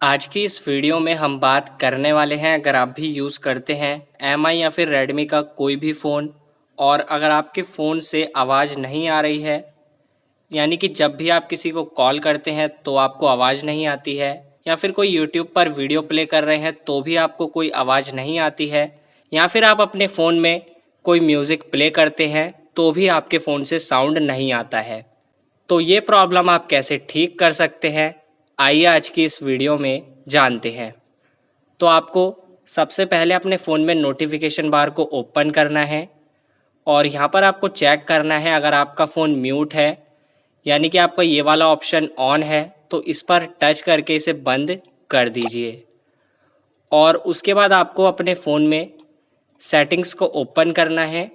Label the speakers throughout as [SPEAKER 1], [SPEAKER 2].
[SPEAKER 1] आज की इस वीडियो में हम बात करने वाले हैं, अगर आप भी यूज़ करते हैं एमआई या फिर रेडमी का कोई भी फ़ोन और अगर आपके फ़ोन से आवाज़ नहीं आ रही है, यानी कि जब भी आप किसी को कॉल करते हैं तो आपको आवाज़ नहीं आती है, या फिर कोई यूट्यूब पर वीडियो प्ले कर रहे हैं तो भी आपको कोई आवाज़ नहीं आती है, या फिर आप अपने फ़ोन में कोई म्यूज़िक प्ले करते हैं तो भी आपके फ़ोन से साउंड नहीं आता है। तो ये प्रॉब्लम आप कैसे ठीक कर सकते हैं, आइए आज की इस वीडियो में जानते हैं। तो आपको सबसे पहले अपने फ़ोन में नोटिफिकेशन बार को ओपन करना है और यहाँ पर आपको चेक करना है, अगर आपका फ़ोन म्यूट है यानी कि आपका ये वाला ऑप्शन ऑन है तो इस पर टच करके इसे बंद कर दीजिए। और उसके बाद आपको अपने फ़ोन में सेटिंग्स को ओपन करना है।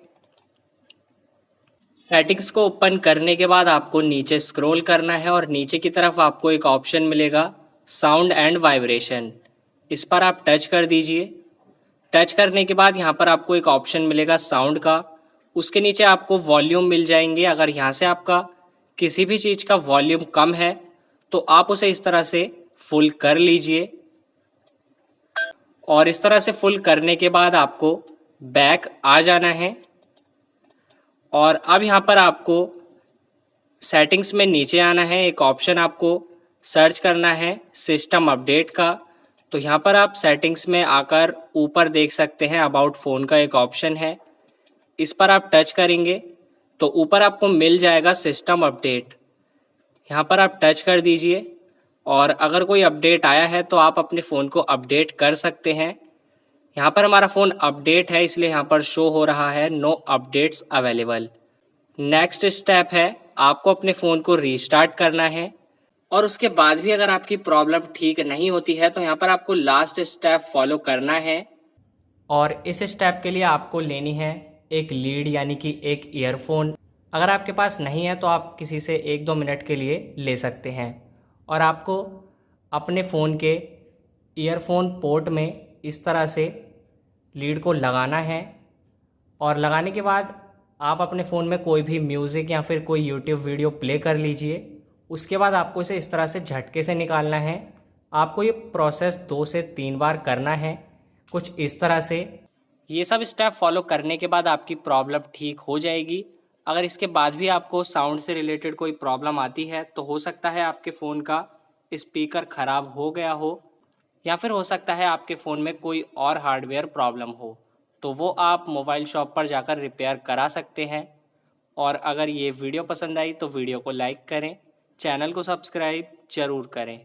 [SPEAKER 1] सेटिंग्स को ओपन करने के बाद आपको नीचे स्क्रॉल करना है और नीचे की तरफ आपको एक ऑप्शन मिलेगा साउंड एंड वाइब्रेशन, इस पर आप टच कर दीजिए। टच करने के बाद यहाँ पर आपको एक ऑप्शन मिलेगा साउंड का, उसके नीचे आपको वॉल्यूम मिल जाएंगे। अगर यहाँ से आपका किसी भी चीज़ का वॉल्यूम कम है तो आप उसे इस तरह से फुल कर लीजिए। और इस तरह से फुल करने के बाद आपको बैक आ जाना है और अब यहाँ पर आपको सेटिंग्स में नीचे आना है। एक ऑप्शन आपको सर्च करना है सिस्टम अपडेट का, तो यहाँ पर आप सेटिंग्स में आकर ऊपर देख सकते हैं अबाउट फ़ोन का एक ऑप्शन है, इस पर आप टच करेंगे तो ऊपर आपको मिल जाएगा सिस्टम अपडेट, यहाँ पर आप टच कर दीजिए। और अगर कोई अपडेट आया है तो आप अपने फ़ोन को अपडेट कर सकते हैं। यहाँ पर हमारा फ़ोन अपडेट है इसलिए यहाँ पर शो हो रहा है no updates available. Next step है आपको अपने फ़ोन को रीस्टार्ट करना है और उसके बाद भी अगर आपकी प्रॉब्लम ठीक नहीं होती है तो यहाँ पर आपको लास्ट स्टेप फॉलो करना है। और इस स्टेप के लिए आपको लेनी है एक लीड यानी कि एक ईयरफोन। अगर आपके पास नहीं है तो आप किसी से 1-2 मिनट के लिए ले सकते हैं और आपको अपने फ़ोन के ईयरफोन पोर्ट में इस तरह से लीड को लगाना है। और लगाने के बाद आप अपने फ़ोन में कोई भी म्यूज़िक या फिर कोई यूट्यूब वीडियो प्ले कर लीजिए। उसके बाद आपको इसे इस तरह से झटके से निकालना है। आपको ये प्रोसेस 2 से 3 बार करना है, कुछ इस तरह से। ये सब स्टेप फॉलो करने के बाद आपकी प्रॉब्लम ठीक हो जाएगी। अगर इसके बाद भी आपको साउंड से रिलेटेड कोई प्रॉब्लम आती है तो हो सकता है आपके फ़ोन का स्पीकर ख़राब हो गया हो, या फिर हो सकता है आपके फ़ोन में कोई और हार्डवेयर प्रॉब्लम हो, तो वो आप मोबाइल शॉप पर जाकर रिपेयर करा सकते हैं। और अगर ये वीडियो पसंद आई तो वीडियो को लाइक करें, चैनल को सब्सक्राइब ज़रूर करें।